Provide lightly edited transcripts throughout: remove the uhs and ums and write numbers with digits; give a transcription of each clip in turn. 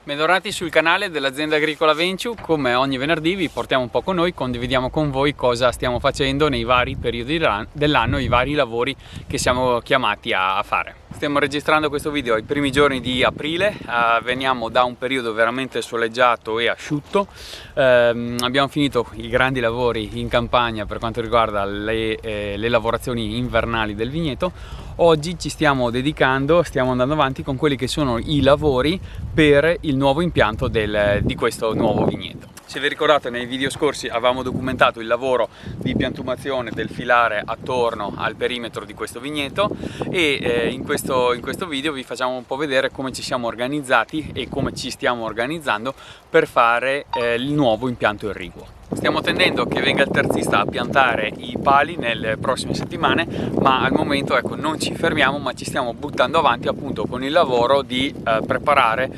Bentornati sul canale dell'azienda agricola Venciu. Come ogni venerdì vi portiamo un po' con noi, condividiamo con voi cosa stiamo facendo nei vari periodi dell'anno, i vari lavori che siamo chiamati a fare. Stiamo registrando questo video ai primi giorni di aprile, veniamo da un periodo veramente soleggiato e asciutto, abbiamo finito i grandi lavori in campagna per quanto riguarda le lavorazioni invernali del vigneto. Oggi ci stiamo dedicando, stiamo andando avanti con quelli che sono i lavori per il nuovo impianto di questo nuovo vigneto. Se vi ricordate, nei video scorsi avevamo documentato il lavoro di piantumazione del filare attorno al perimetro di questo vigneto e in questo video vi facciamo un po' vedere come ci siamo organizzati e come ci stiamo organizzando per fare il nuovo impianto irriguo. Stiamo attendendo che venga il terzista a piantare i pali nelle prossime settimane, ma al momento non ci fermiamo, ma ci stiamo buttando avanti appunto con il lavoro di preparare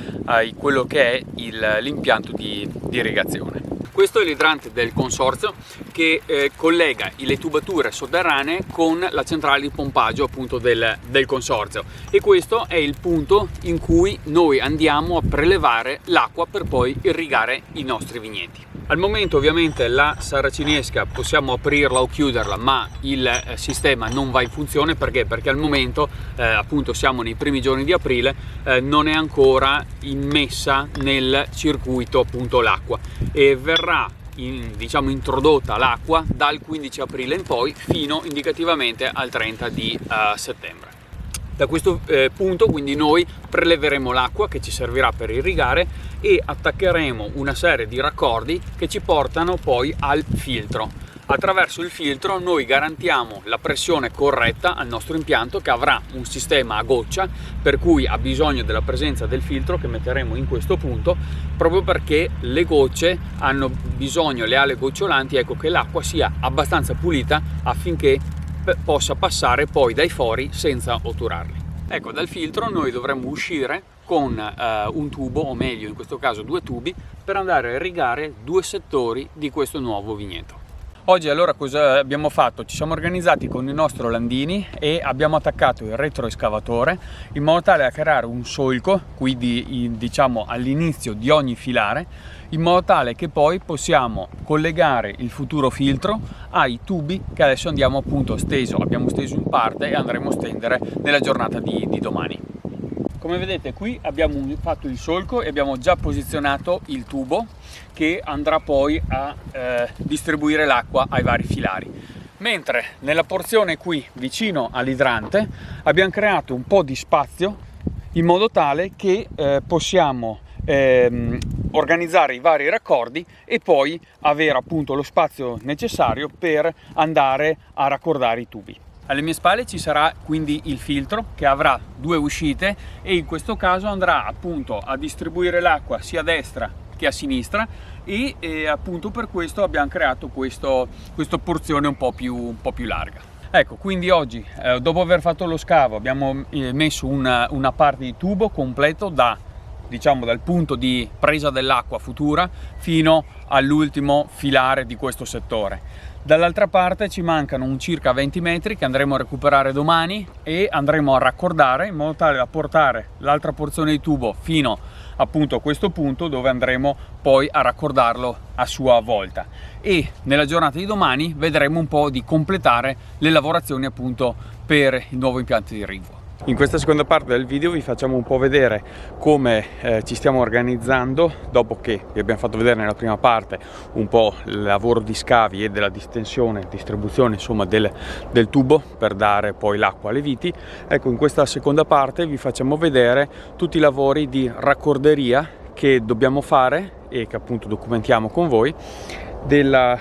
quello che è l'impianto di irrigazione. Questo è l'idrante del consorzio che collega le tubature sotterranee con la centrale di pompaggio appunto del consorzio, e questo è il punto in cui noi andiamo a prelevare l'acqua per poi irrigare i nostri vigneti. Al momento ovviamente la saracinesca possiamo aprirla o chiuderla, ma il sistema non va in funzione perché al momento appunto siamo nei primi giorni di aprile, non è ancora immessa nel circuito appunto l'acqua, e verrà introdotta l'acqua dal 15 aprile in poi fino indicativamente al 30 di settembre. Da questo punto quindi noi preleveremo l'acqua che ci servirà per irrigare e attaccheremo una serie di raccordi che ci portano poi al filtro. Attraverso il filtro noi garantiamo la pressione corretta al nostro impianto, che avrà un sistema a goccia, per cui ha bisogno della presenza del filtro che metteremo in questo punto, proprio perché le gocce hanno bisogno, le ale gocciolanti, che l'acqua sia abbastanza pulita affinché possa passare poi dai fori senza otturarli. Dal filtro noi dovremmo uscire con un tubo, o meglio in questo caso due tubi, per andare a irrigare due settori di questo nuovo vigneto. Oggi allora cosa abbiamo fatto? Ci siamo organizzati con il nostro Landini e abbiamo attaccato il retroescavatore in modo tale da creare un solco qui diciamo all'inizio di ogni filare, in modo tale che poi possiamo collegare il futuro filtro ai tubi che adesso abbiamo steso in parte e andremo a stendere nella giornata di domani. Come vedete qui abbiamo fatto il solco e abbiamo già posizionato il tubo che andrà poi a distribuire l'acqua ai vari filari. Mentre nella porzione qui vicino all'idrante abbiamo creato un po' di spazio in modo tale che possiamo organizzare i vari raccordi e poi avere appunto lo spazio necessario per andare a raccordare i tubi. Alle mie spalle ci sarà quindi il filtro che avrà due uscite e in questo caso andrà appunto a distribuire l'acqua sia a destra che a sinistra, e appunto per questo abbiamo creato questa porzione un po' più larga. Quindi oggi dopo aver fatto lo scavo abbiamo messo una parte di tubo completo dal punto di presa dell'acqua futura fino all'ultimo filare di questo settore. Dall'altra parte ci mancano un circa 20 metri che andremo a recuperare domani e andremo a raccordare in modo tale da portare l'altra porzione di tubo fino appunto a questo punto, dove andremo poi a raccordarlo a sua volta, e nella giornata di domani vedremo un po' di completare le lavorazioni appunto per il nuovo impianto di irrigo. In questa seconda parte del video vi facciamo un po' vedere come ci stiamo organizzando dopo che vi abbiamo fatto vedere nella prima parte un po' il lavoro di scavi e della distensione, distribuzione insomma del tubo per dare poi l'acqua alle viti. In questa seconda parte vi facciamo vedere tutti i lavori di raccorderia che dobbiamo fare e che appunto documentiamo con voi, della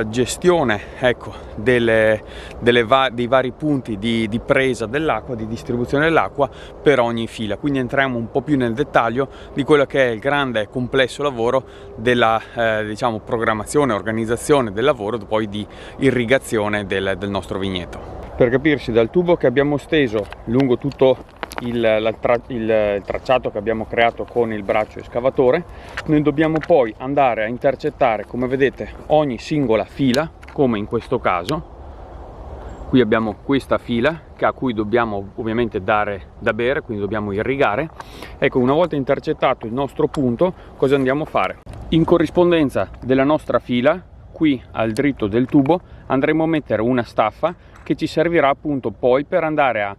gestione dei vari punti di presa dell'acqua, di distribuzione dell'acqua per ogni fila. Quindi entriamo un po' più nel dettaglio di quello che è il grande e complesso lavoro della programmazione, organizzazione del lavoro poi di irrigazione del nostro vigneto. Per capirsi, dal tubo che abbiamo steso lungo tutto il tracciato che abbiamo creato con il braccio escavatore, noi dobbiamo poi andare a intercettare, come vedete, ogni singola fila, come in questo caso, Qui abbiamo questa fila a cui dobbiamo ovviamente dare da bere, quindi dobbiamo irrigare. Ecco, una volta intercettato il nostro punto, cosa andiamo a fare? In corrispondenza della nostra fila, qui al dritto del tubo, andremo a mettere una staffa che ci servirà appunto poi per andare a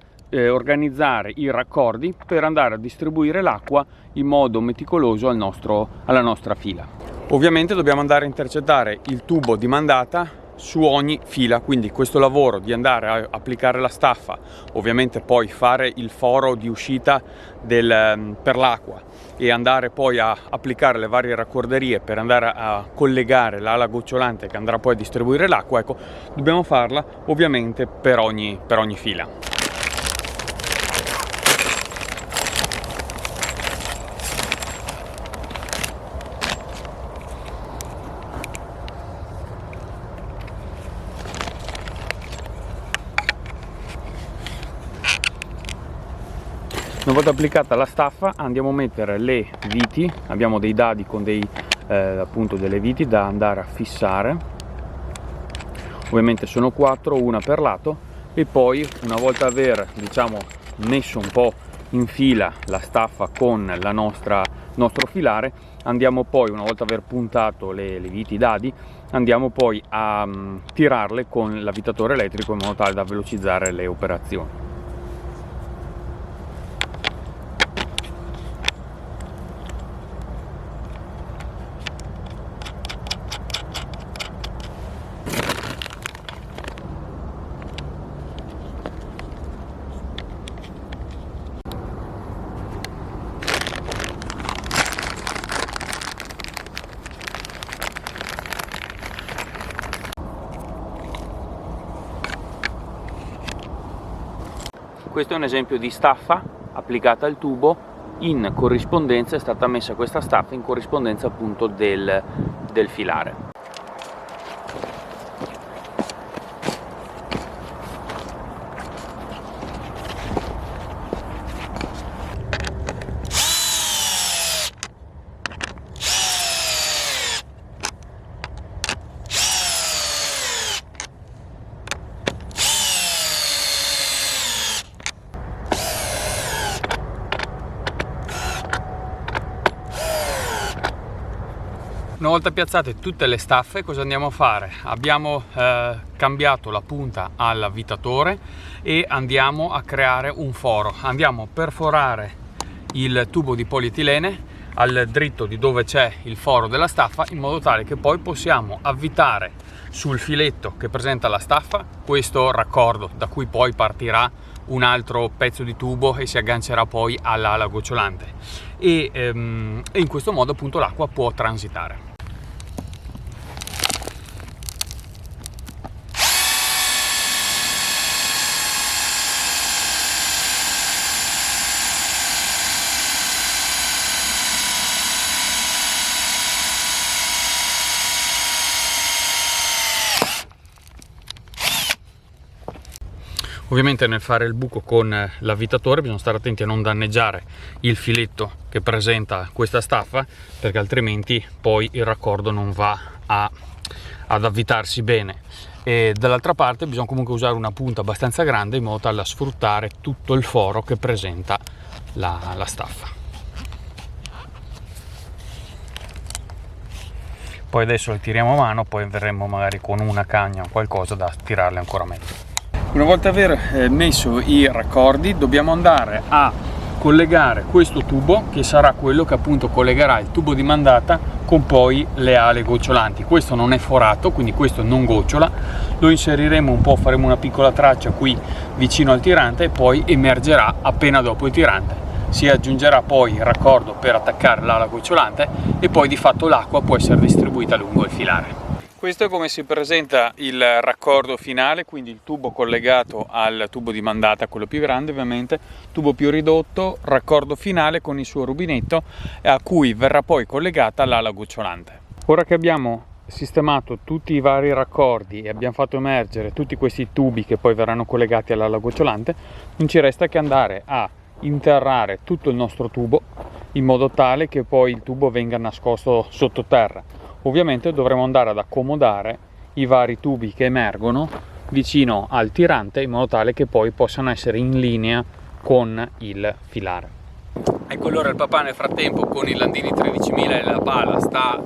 organizzare i raccordi, per andare a distribuire l'acqua in modo meticoloso alla nostra fila. Ovviamente dobbiamo andare a intercettare il tubo di mandata su ogni fila, quindi questo lavoro di andare a applicare la staffa, ovviamente poi fare il foro di uscita per l'acqua e andare poi a applicare le varie raccorderie per andare a collegare l'ala gocciolante che andrà poi a distribuire l'acqua, ecco, dobbiamo farla ovviamente per ogni fila. Una volta applicata la staffa andiamo a mettere le viti, abbiamo dei dadi con appunto delle viti da andare a fissare, ovviamente sono 4, una per lato, e poi una volta aver messo un po' in fila la staffa con il nostro filare, andiamo poi, una volta aver puntato le viti, i dadi, andiamo poi a tirarle con l'avvitatore elettrico in modo tale da velocizzare le operazioni. Questo è un esempio di staffa applicata al tubo, in corrispondenza è stata messa questa staffa in corrispondenza appunto del filare. Una volta piazzate tutte le staffe, cosa andiamo a fare? Abbiamo cambiato la punta all'avvitatore e andiamo a creare un foro. Andiamo a perforare il tubo di polietilene al dritto di dove c'è il foro della staffa, in modo tale che poi possiamo avvitare sul filetto che presenta la staffa questo raccordo, da cui poi partirà un altro pezzo di tubo e si aggancerà poi all'ala gocciolante e in questo modo appunto l'acqua può transitare. Ovviamente nel fare il buco con l'avvitatore bisogna stare attenti a non danneggiare il filetto che presenta questa staffa, perché altrimenti poi il raccordo non va ad avvitarsi bene. E dall'altra parte bisogna comunque usare una punta abbastanza grande in modo tale da sfruttare tutto il foro che presenta la staffa. Poi adesso le tiriamo a mano, poi verremo magari con una cagna o qualcosa da tirarle ancora meglio. Una volta aver messo i raccordi dobbiamo andare a collegare questo tubo, che sarà quello che appunto collegherà il tubo di mandata con poi le ale gocciolanti. Questo non è forato, quindi questo non gocciola, lo inseriremo un po', faremo una piccola traccia qui vicino al tirante e poi emergerà appena dopo il tirante. Si aggiungerà poi il raccordo per attaccare l'ala gocciolante e poi di fatto l'acqua può essere distribuita lungo il filare. Questo è come si presenta il raccordo finale, quindi il tubo collegato al tubo di mandata, quello più grande ovviamente, tubo più ridotto, raccordo finale con il suo rubinetto a cui verrà poi collegata l'ala gocciolante. Ora che abbiamo sistemato tutti i vari raccordi e abbiamo fatto emergere tutti questi tubi che poi verranno collegati all'ala gocciolante, non ci resta che andare a interrare tutto il nostro tubo in modo tale che poi il tubo venga nascosto sottoterra. Ovviamente dovremo andare ad accomodare i vari tubi che emergono vicino al tirante, in modo tale che poi possano essere in linea con il filare. Ecco, allora il papà nel frattempo con il Landini 13.000 e la pala sta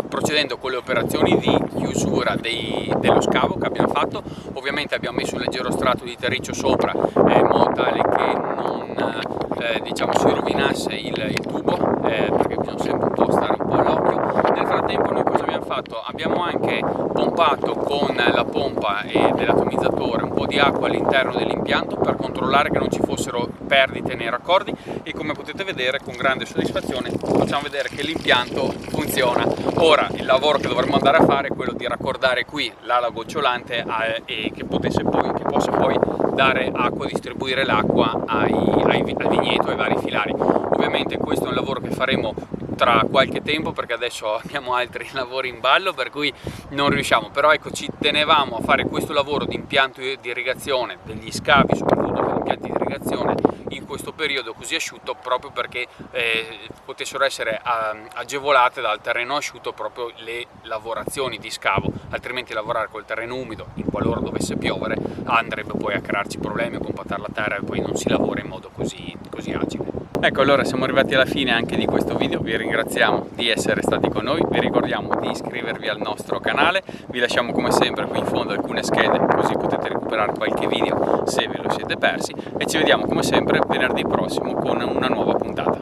procedendo con le operazioni di chiusura dello scavo che abbiamo fatto. Ovviamente abbiamo messo un leggero strato di terriccio sopra in modo tale che non diciamo si rovinasse il tubo, perché bisogna sempre un po' stare un po' all'occhio. Nel frattempo noi cosa abbiamo fatto? Abbiamo anche pompato con la pompa e dell'atomizzatore un po' di acqua all'interno dell'impianto per controllare che non ci fossero perdite nei raccordi, e come potete vedere con grande soddisfazione facciamo vedere che l'impianto funziona. Ora il lavoro che dovremmo andare a fare è quello di raccordare qui l'ala gocciolante e che possa poi dare acqua, distribuire l'acqua al vigneto, ai vari filari. Ovviamente questo è un lavoro che faremo tra qualche tempo, perché adesso abbiamo altri lavori in ballo per cui non riusciamo, però ecco, ci tenevamo a fare questo lavoro di impianto di irrigazione, degli scavi soprattutto degli impianti di irrigazione in questo periodo così asciutto, proprio perché potessero essere agevolate dal terreno asciutto proprio le lavorazioni di scavo, altrimenti lavorare col terreno umido, in qualora dovesse piovere, andrebbe poi a crearci problemi, a compattare la terra, e poi non si lavora in modo così agile. Ecco, allora siamo arrivati alla fine anche di questo video, vi ringraziamo di essere stati con noi, vi ricordiamo di iscrivervi al nostro canale, vi lasciamo come sempre qui in fondo alcune schede così potete recuperare qualche video se ve lo siete persi, e ci vediamo come sempre venerdì prossimo con una nuova puntata.